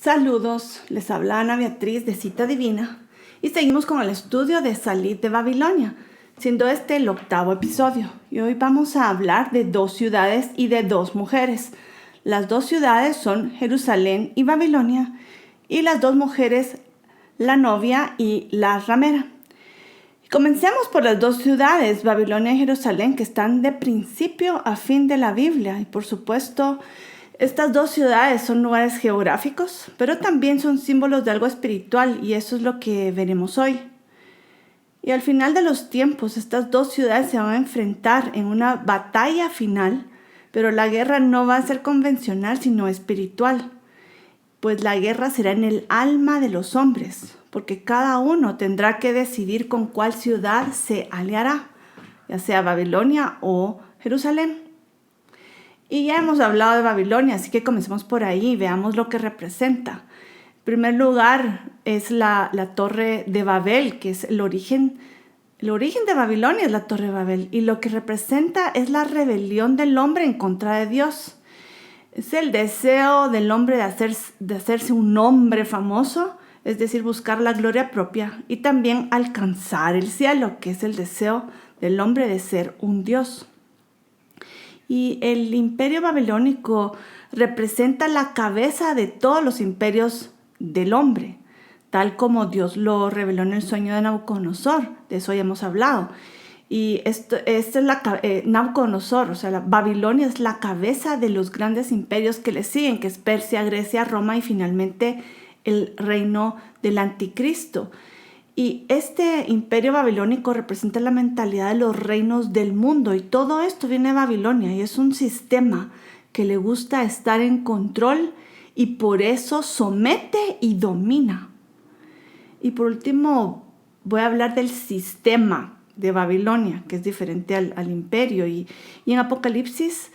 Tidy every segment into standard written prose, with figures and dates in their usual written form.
Saludos, les habla Ana Beatriz de Cita Divina y seguimos con el estudio de Salid de Babilonia, siendo este el 8º episodio. Y hoy vamos a hablar de 2 ciudades y de 2 mujeres. Las 2 ciudades son Jerusalén y Babilonia, y las 2 mujeres, la novia y la ramera. Comencemos por las 2 ciudades, Babilonia y Jerusalén, que están de principio a fin de la Biblia. Y por supuesto, estas 2 ciudades son lugares geográficos, pero también son símbolos de algo espiritual, y eso es lo que veremos hoy. Y al final de los tiempos, estas 2 ciudades se van a enfrentar en una batalla final, pero la guerra no va a ser convencional, sino espiritual. Pues la guerra será en el alma de los hombres, porque cada uno tendrá que decidir con cuál ciudad se aliará, ya sea Babilonia o Jerusalén. Y ya hemos hablado de Babilonia, así que comencemos por ahí y veamos lo que representa. En primer lugar es la Torre de Babel, que es el origen de Babilonia, es la Torre de Babel, y lo que representa es la rebelión del hombre en contra de Dios. Es el deseo del hombre de hacerse un hombre famoso, es decir, buscar la gloria propia, y también alcanzar el cielo, que es el deseo del hombre de ser un Dios. Y el imperio babilónico representa la cabeza de todos los imperios del hombre, tal como Dios lo reveló en el sueño de Nabucodonosor. De eso ya hemos hablado. Y esta es Nabucodonosor, o sea, la Babilonia es la cabeza de los grandes imperios que le siguen, que es Persia, Grecia, Roma y finalmente el reino del anticristo. Y este imperio babilónico representa la mentalidad de los reinos del mundo, y todo esto viene de Babilonia, y es un sistema que le gusta estar en control y por eso somete y domina. Y por último voy a hablar del sistema de Babilonia, que es diferente al imperio, y en Apocalipsis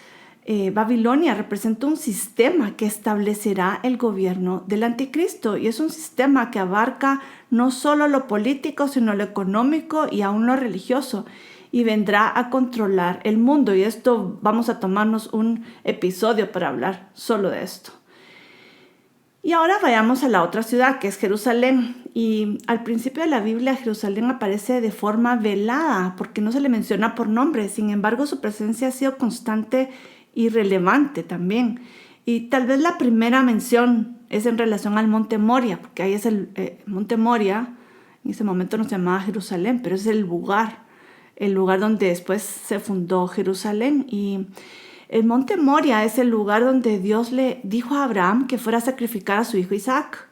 Babilonia representa un sistema que establecerá el gobierno del anticristo, y es un sistema que abarca no solo lo político, sino lo económico y aún lo religioso, y vendrá a controlar el mundo. Y esto vamos a tomarnos un episodio para hablar solo de esto. Y ahora vayamos a la otra ciudad, que es Jerusalén. Y al principio de la Biblia, Jerusalén aparece de forma velada, porque no se le menciona por nombre. Sin embargo, su presencia ha sido constante y relevante también. Y tal vez la primera mención es en relación al Monte Moria, porque ahí es el Monte Moria. En ese momento no se llamaba Jerusalén, pero es el lugar donde después se fundó Jerusalén. Y el Monte Moria es el lugar donde Dios le dijo a Abraham que fuera a sacrificar a su hijo Isaac.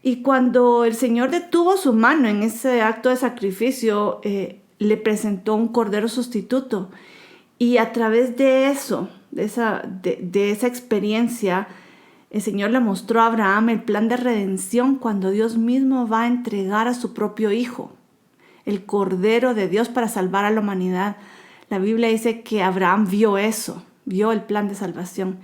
Y cuando el Señor detuvo su mano en ese acto de sacrificio, le presentó un cordero sustituto. Y a través de eso, de esa experiencia, el Señor le mostró a Abraham el plan de redención cuando Dios mismo va a entregar a su propio hijo, el Cordero de Dios para salvar a la humanidad. La Biblia dice que Abraham vio eso, vio el plan de salvación.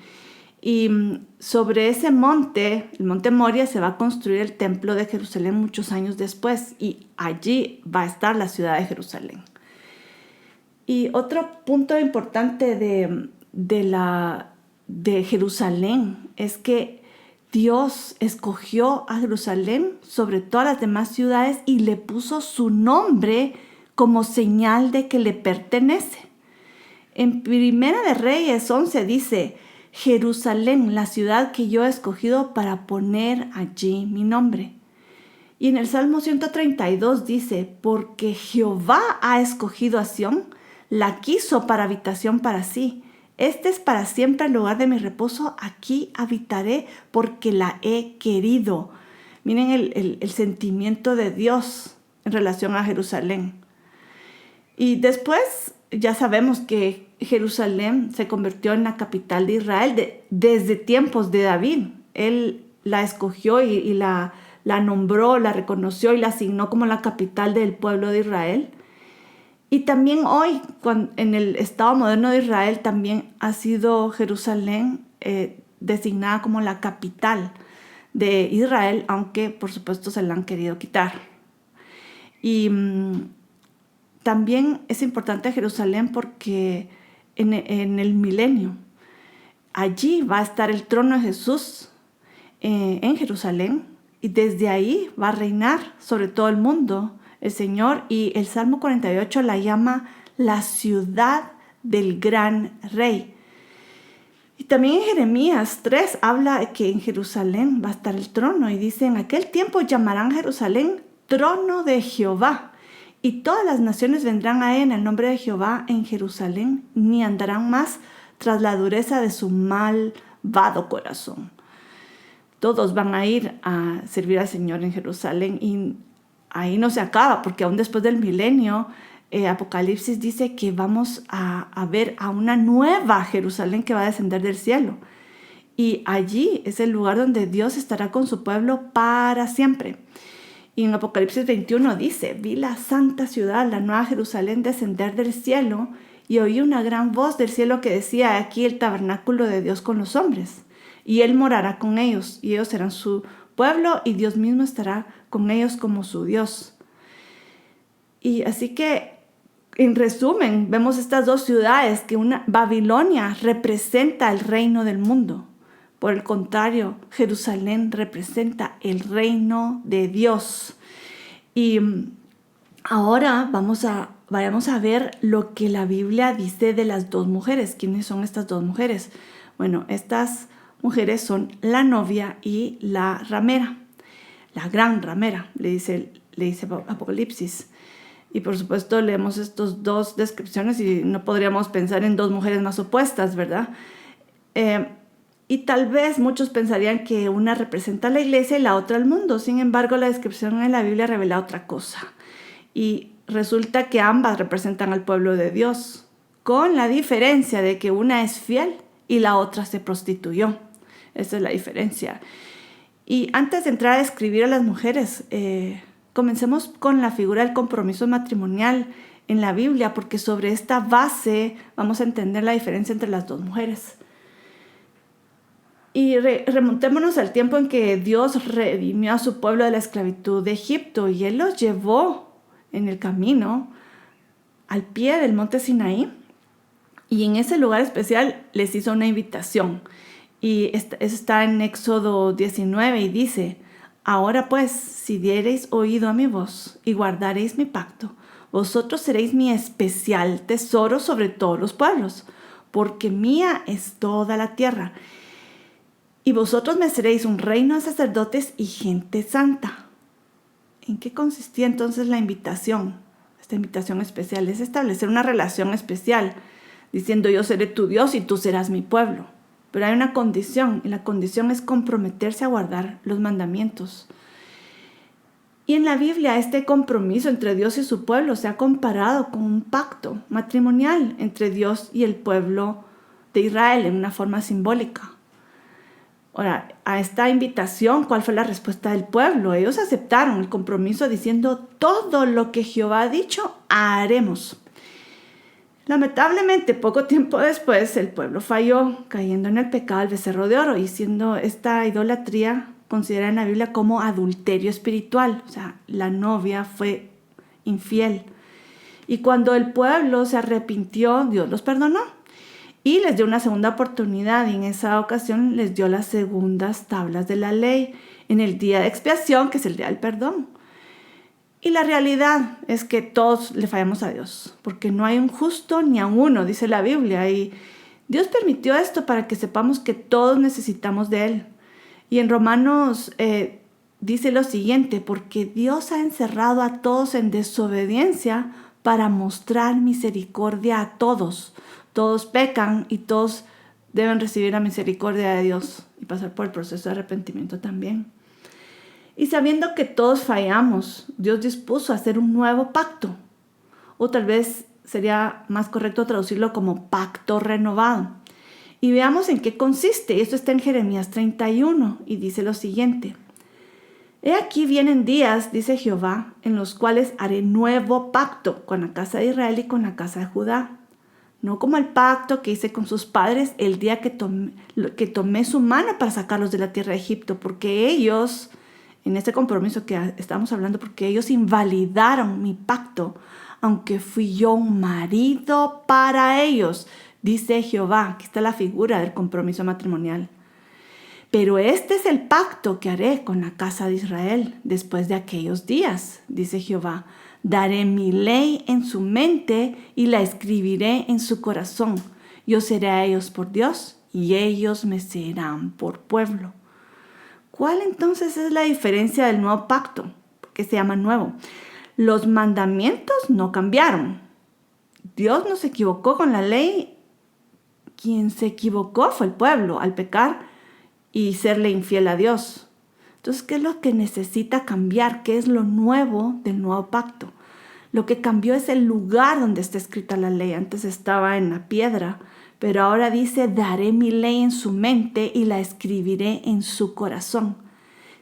Y sobre ese monte, el Monte Moria, se va a construir el templo de Jerusalén muchos años después, y allí va a estar la ciudad de Jerusalén. Y otro punto importante de Jerusalén es que Dios escogió a Jerusalén sobre todas las demás ciudades y le puso su nombre como señal de que le pertenece. En Primera de Reyes 11 dice: Jerusalén, la ciudad que yo he escogido para poner allí mi nombre. Y en el Salmo 132 dice: porque Jehová ha escogido a Sión, la quiso para habitación para sí. Este es para siempre el lugar de mi reposo, aquí habitaré porque la he querido. Miren el sentimiento de Dios en relación a Jerusalén. Y después ya sabemos que Jerusalén se convirtió en la capital de Israel desde tiempos de David. Él la escogió y la nombró, la reconoció y la asignó como la capital del pueblo de Israel. Y también hoy, en el Estado moderno de Israel, también ha sido Jerusalén designada como la capital de Israel, aunque por supuesto se la han querido quitar. Y también es importante Jerusalén porque en el milenio, allí va a estar el trono de Jesús en Jerusalén, y desde ahí va a reinar sobre todo el mundo el Señor, y el Salmo 48 la llama la ciudad del gran rey. Y también en Jeremías 3 habla que en Jerusalén va a estar el trono, y dice: en aquel tiempo llamarán Jerusalén trono de Jehová, y todas las naciones vendrán a él en el nombre de Jehová en Jerusalén, ni andarán más tras la dureza de su malvado corazón. Todos van a ir a servir al Señor en Jerusalén, y ahí no se acaba, porque aún después del milenio, Apocalipsis dice que vamos a ver a una nueva Jerusalén que va a descender del cielo. Y allí es el lugar donde Dios estará con su pueblo para siempre. Y en Apocalipsis 21 dice: vi la santa ciudad, la nueva Jerusalén, descender del cielo, y oí una gran voz del cielo que decía: aquí el tabernáculo de Dios con los hombres, y Él morará con ellos, y ellos serán su pueblo, y Dios mismo estará con ellos como su Dios. Y así que, en resumen, vemos estas dos ciudades, que Babilonia representa el reino del mundo. Por el contrario, Jerusalén representa el reino de Dios. Y ahora vayamos a ver lo que la Biblia dice de las dos mujeres. ¿Quiénes son estas dos mujeres? Bueno, estas mujeres son la novia y la ramera. La gran ramera, le dice Apocalipsis. Y por supuesto leemos estas dos descripciones y no podríamos pensar en dos mujeres más opuestas, ¿verdad? Y tal vez muchos pensarían que una representa a la iglesia y la otra al mundo. Sin embargo, la descripción en la Biblia revela otra cosa. Y resulta que ambas representan al pueblo de Dios, con la diferencia de que una es fiel y la otra se prostituyó. Esa es la diferencia. Y antes de entrar a describir a las mujeres, comencemos con la figura del compromiso matrimonial en la Biblia, porque sobre esta base vamos a entender la diferencia entre las dos mujeres. Y remontémonos al tiempo en que Dios redimió a su pueblo de la esclavitud de Egipto, y Él los llevó en el camino al pie del monte Sinaí, y en ese lugar especial les hizo una invitación. Y eso está en Éxodo 19 y dice: ahora pues, si diereis oído a mi voz y guardaréis mi pacto, vosotros seréis mi especial tesoro sobre todos los pueblos, porque mía es toda la tierra. Y vosotros me seréis un reino de sacerdotes y gente santa. ¿En qué consistía entonces la invitación? Esta invitación especial es establecer una relación especial, diciendo: yo seré tu Dios y tú serás mi pueblo. Pero hay una condición, y la condición es comprometerse a guardar los mandamientos. Y en la Biblia este compromiso entre Dios y su pueblo se ha comparado con un pacto matrimonial entre Dios y el pueblo de Israel en una forma simbólica. Ahora, a esta invitación, ¿cuál fue la respuesta del pueblo? Ellos aceptaron el compromiso diciendo: todo lo que Jehová ha dicho, haremos. Lamentablemente, poco tiempo después, el pueblo falló, cayendo en el pecado del becerro de oro, y siendo esta idolatría considerada en la Biblia como adulterio espiritual. O sea, la novia fue infiel. Y cuando el pueblo se arrepintió, Dios los perdonó y les dio una segunda oportunidad, y en esa ocasión les dio las segundas tablas de la ley en el día de expiación, que es el día del perdón. Y la realidad es que todos le fallamos a Dios, porque no hay un justo ni a uno, dice la Biblia, y Dios permitió esto para que sepamos que todos necesitamos de Él. Y en Romanos dice lo siguiente: porque Dios ha encerrado a todos en desobediencia para mostrar misericordia a todos. Todos pecan y todos deben recibir la misericordia de Dios y pasar por el proceso de arrepentimiento también. Y sabiendo que todos fallamos, Dios dispuso a hacer un nuevo pacto, o tal vez sería más correcto traducirlo como pacto renovado. Y veamos en qué consiste. Esto está en Jeremías 31 y dice lo siguiente: he aquí vienen días, dice Jehová, en los cuales haré nuevo pacto con la casa de Israel y con la casa de Judá. No como el pacto que hice con sus padres el día que tomé su mano para sacarlos de la tierra de Egipto, porque ellos, en este compromiso que estamos hablando, porque ellos invalidaron mi pacto, aunque fui yo un marido para ellos, dice Jehová. Aquí está la figura del compromiso matrimonial. Pero este es el pacto que haré con la casa de Israel después de aquellos días, dice Jehová. Daré mi ley en su mente y la escribiré en su corazón. Yo seré a ellos por Dios y ellos me serán por pueblo. ¿Cuál entonces es la diferencia del nuevo pacto? ¿Por qué se llama nuevo? Los mandamientos no cambiaron. Dios no se equivocó con la ley. Quien se equivocó fue el pueblo al pecar y serle infiel a Dios. Entonces, ¿qué es lo que necesita cambiar? ¿Qué es lo nuevo del nuevo pacto? Lo que cambió es el lugar donde está escrita la ley. Antes estaba en la piedra, pero ahora dice, daré mi ley en su mente y la escribiré en su corazón.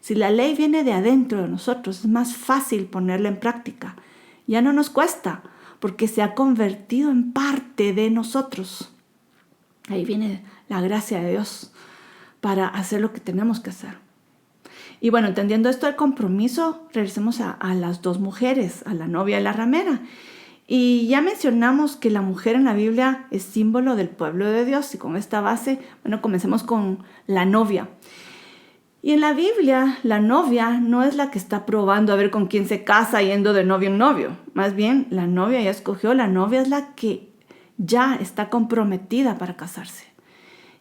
Si la ley viene de adentro de nosotros, es más fácil ponerla en práctica. Ya no nos cuesta, porque se ha convertido en parte de nosotros. Ahí viene la gracia de Dios para hacer lo que tenemos que hacer. Y bueno, entendiendo esto del compromiso, regresemos a las dos mujeres, a la novia y la ramera. Y ya mencionamos que la mujer en la Biblia es símbolo del pueblo de Dios. Y con esta base, bueno, comencemos con la novia. Y en la Biblia, la novia no es la que está probando a ver con quién se casa yendo de novio en novio. Más bien, la novia ya escogió, la novia es la que ya está comprometida para casarse.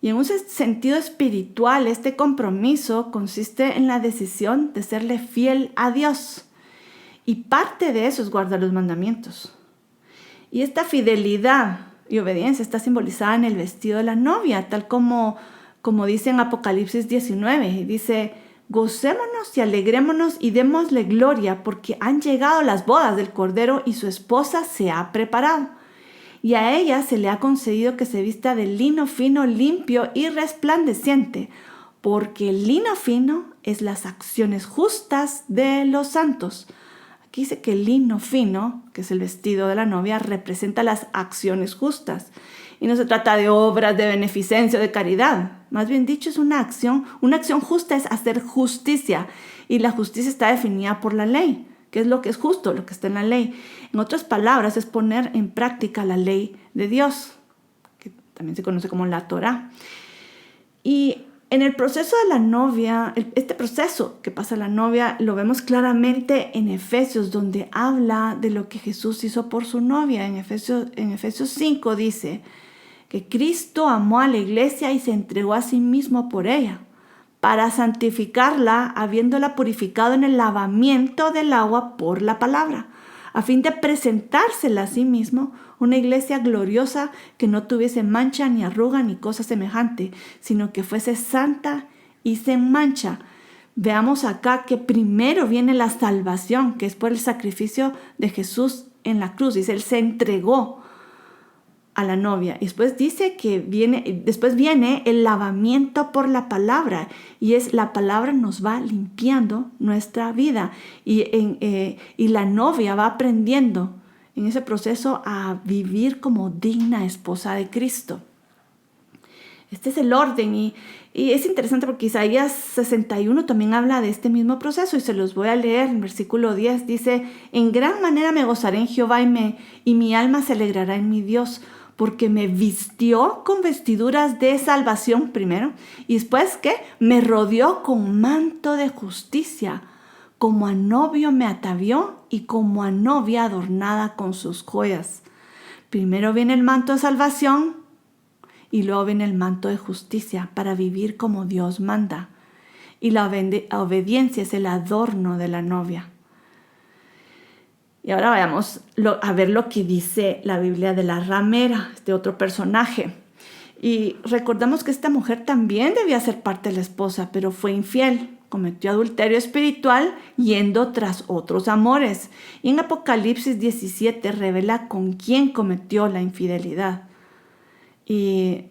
Y en un sentido espiritual, este compromiso consiste en la decisión de serle fiel a Dios. Y parte de eso es guardar los mandamientos. Y esta fidelidad y obediencia está simbolizada en el vestido de la novia, tal como dice en Apocalipsis 19. Dice, gocémonos y alegrémonos y démosle gloria porque han llegado las bodas del Cordero y su esposa se ha preparado. Y a ella se le ha concedido que se vista de lino fino, limpio y resplandeciente, porque el lino fino es las acciones justas de los santos. Aquí dice que el lino fino, que es el vestido de la novia, representa las acciones justas. Y no se trata de obras de beneficencia o de caridad. Más bien dicho, es una acción justa es hacer justicia. Y la justicia está definida por la ley. ¿Qué es lo que es justo? Lo que está en la ley. En otras palabras, es poner en práctica la ley de Dios, que también se conoce como la Torá. Y en el proceso de la novia, este proceso que pasa la novia, lo vemos claramente en Efesios, donde habla de lo que Jesús hizo por su novia. En Efesios 5 dice que Cristo amó a la iglesia y se entregó a sí mismo por ella, para santificarla, habiéndola purificado en el lavamiento del agua por la palabra, a fin de presentársela a sí mismo una iglesia gloriosa que no tuviese mancha ni arruga ni cosa semejante, sino que fuese santa y sin mancha. Veamos acá que primero viene la salvación, que es por el sacrificio de Jesús en la cruz. Dice, Él se entregó a la novia. Y después dice que después viene el lavamiento por la palabra, y es la palabra nos va limpiando nuestra vida, y la novia va aprendiendo en ese proceso a vivir como digna esposa de Cristo. Este es el orden, y es interesante porque Isaías 61 también habla de este mismo proceso, y se los voy a leer. En versículo 10 dice, en gran manera me gozaré en Jehová y mi alma se alegrará en mi Dios, porque me vistió con vestiduras de salvación primero, y después, ¿qué? Me rodeó con manto de justicia, como a novio me atavió y como a novia adornada con sus joyas. Primero viene el manto de salvación y luego viene el manto de justicia para vivir como Dios manda. Y la obediencia es el adorno de la novia. Y ahora vayamos a ver lo que dice la Biblia de la ramera, este otro personaje. Y recordamos que esta mujer también debía ser parte de la esposa, pero fue infiel, cometió adulterio espiritual yendo tras otros amores. Y en Apocalipsis 17 revela con quién cometió la infidelidad. Y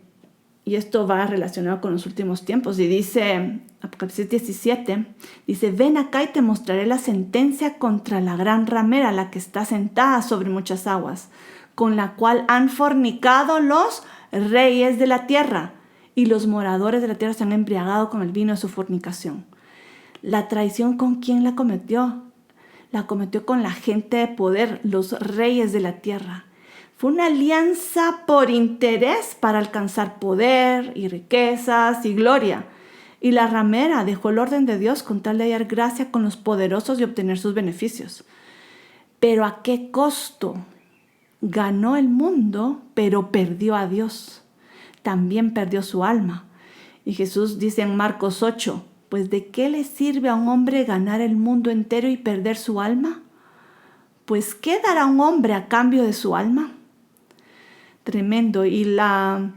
esto va relacionado con los últimos tiempos. Y dice, Apocalipsis 17, dice, ven acá y te mostraré la sentencia contra la gran ramera, la que está sentada sobre muchas aguas, con la cual han fornicado los reyes de la tierra, y los moradores de la tierra se han embriagado con el vino de su fornicación. La traición, ¿con quién la cometió? La cometió con la gente de poder, los reyes de la tierra. Fue una alianza por interés para alcanzar poder y riquezas y gloria. Y la ramera dejó el orden de Dios con tal de hallar gracia con los poderosos y obtener sus beneficios. Pero ¿a qué costo? Ganó el mundo, pero perdió a Dios. También perdió su alma. Y Jesús dice en Marcos 8, pues ¿de qué le sirve a un hombre ganar el mundo entero y perder su alma? Pues ¿qué dará un hombre a cambio de su alma? Tremendo. Y la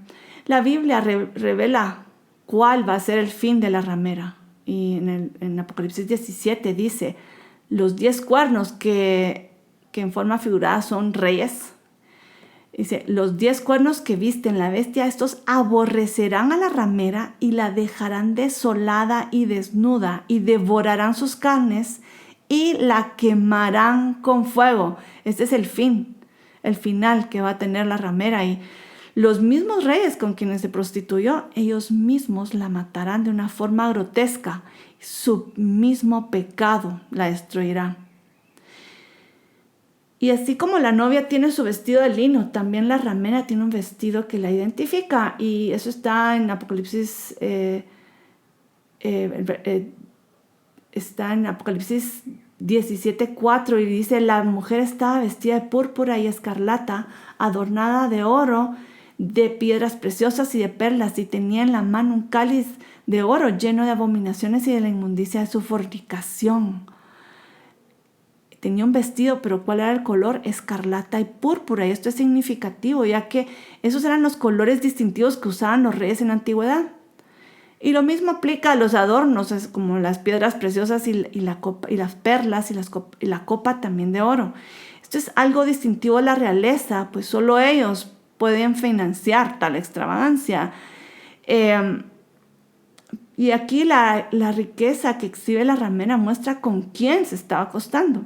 Biblia revela cuál va a ser el fin de la ramera. Y en Apocalipsis 17 dice, los 10 cuernos que en forma figurada son reyes. Dice, los 10 cuernos que visten la bestia, estos aborrecerán a la ramera y la dejarán desolada y desnuda y devorarán sus carnes y la quemarán con fuego. Este es el final que va a tener la ramera. Y los mismos reyes con quienes se prostituyó, ellos mismos la matarán de una forma grotesca. Su mismo pecado la destruirá. Y así como la novia tiene su vestido de lino, también la ramera tiene un vestido que la identifica. Y eso está en Apocalipsis, está en Apocalipsis 17:4 y dice, la mujer estaba vestida de púrpura y escarlata, adornada de oro, de piedras preciosas y de perlas, y tenía en la mano un cáliz de oro lleno de abominaciones y de la inmundicia de su fornicación. Tenía un vestido, pero ¿cuál era el color? Escarlata y púrpura. Y esto es significativo, ya que esos eran los colores distintivos que usaban los reyes en la antigüedad. Y lo mismo aplica a los adornos, es como las piedras preciosas y la copa, y las perlas y la copa también de oro. Esto es algo distintivo de la realeza, pues solo ellos pueden financiar tal extravagancia. Y aquí la riqueza que exhibe la ramera muestra con quién se estaba acostando.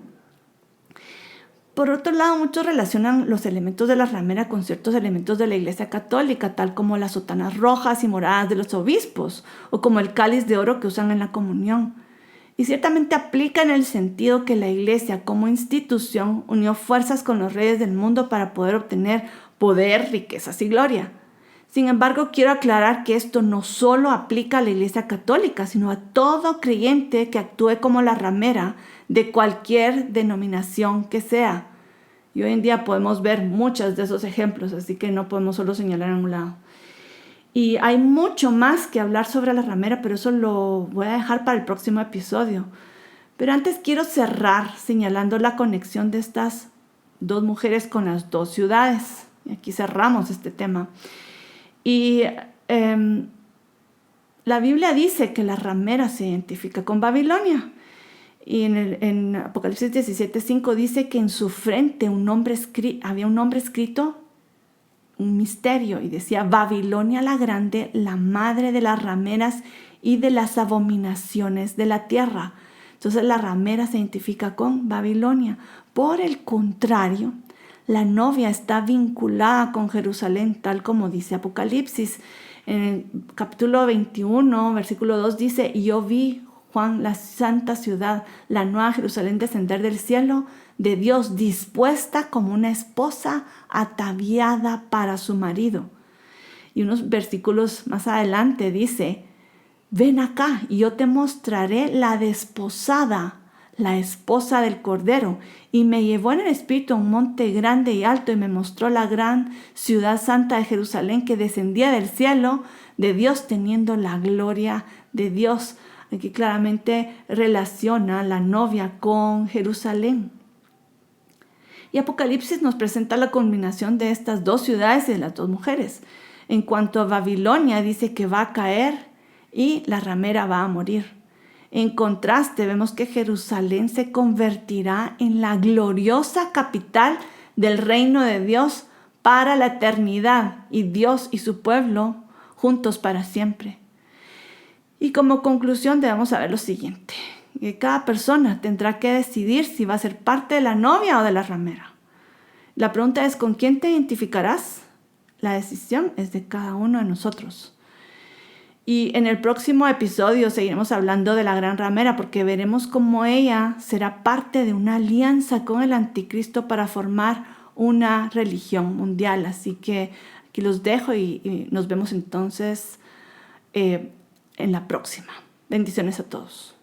Por otro lado, muchos relacionan los elementos de la ramera con ciertos elementos de la Iglesia Católica, tal como las sotanas rojas y moradas de los obispos, o como el cáliz de oro que usan en la comunión. Y ciertamente aplica en el sentido que la Iglesia como institución unió fuerzas con los reyes del mundo para poder obtener poder, riquezas y gloria. Sin embargo, quiero aclarar que esto no solo aplica a la Iglesia Católica, sino a todo creyente que actúe como la ramera de cualquier denominación que sea. Y hoy en día podemos ver muchos de esos ejemplos, así que no podemos solo señalar en un lado. Y hay mucho más que hablar sobre la ramera, pero eso lo voy a dejar para el próximo episodio. Pero antes quiero cerrar señalando la conexión de estas dos mujeres con las dos ciudades. Y aquí cerramos este tema. Y la Biblia dice que la ramera se identifica con Babilonia. Y en Apocalipsis 17:5 dice que en su frente había un nombre escrito, un misterio, y decía Babilonia la grande, la madre de las rameras y de las abominaciones de la tierra. Entonces la ramera se identifica con Babilonia. Por el contrario, la novia está vinculada con Jerusalén, tal como dice Apocalipsis. En el capítulo 21, versículo 2 dice, y yo vi, Juan, la santa ciudad, la nueva Jerusalén descender del cielo de Dios, dispuesta como una esposa ataviada para su marido. Y unos versículos más adelante dice, ven acá y yo te mostraré la desposada, la esposa del Cordero. Y me llevó en el espíritu a un monte grande y alto y me mostró la gran ciudad santa de Jerusalén que descendía del cielo de Dios teniendo la gloria de Dios. Aquí claramente relaciona la novia con Jerusalén. Y Apocalipsis nos presenta la combinación de estas dos ciudades y de las dos mujeres. En cuanto a Babilonia, dice que va a caer y la ramera va a morir. En contraste, vemos que Jerusalén se convertirá en la gloriosa capital del reino de Dios para la eternidad, y Dios y su pueblo juntos para siempre. Y como conclusión debemos saber lo siguiente, que cada persona tendrá que decidir si va a ser parte de la novia o de la ramera. La pregunta es, ¿con quién te identificarás? La decisión es de cada uno de nosotros. Y en el próximo episodio seguiremos hablando de la gran ramera, porque veremos cómo ella será parte de una alianza con el anticristo para formar una religión mundial. Así que aquí los dejo y nos vemos entonces en la próxima. Bendiciones a todos.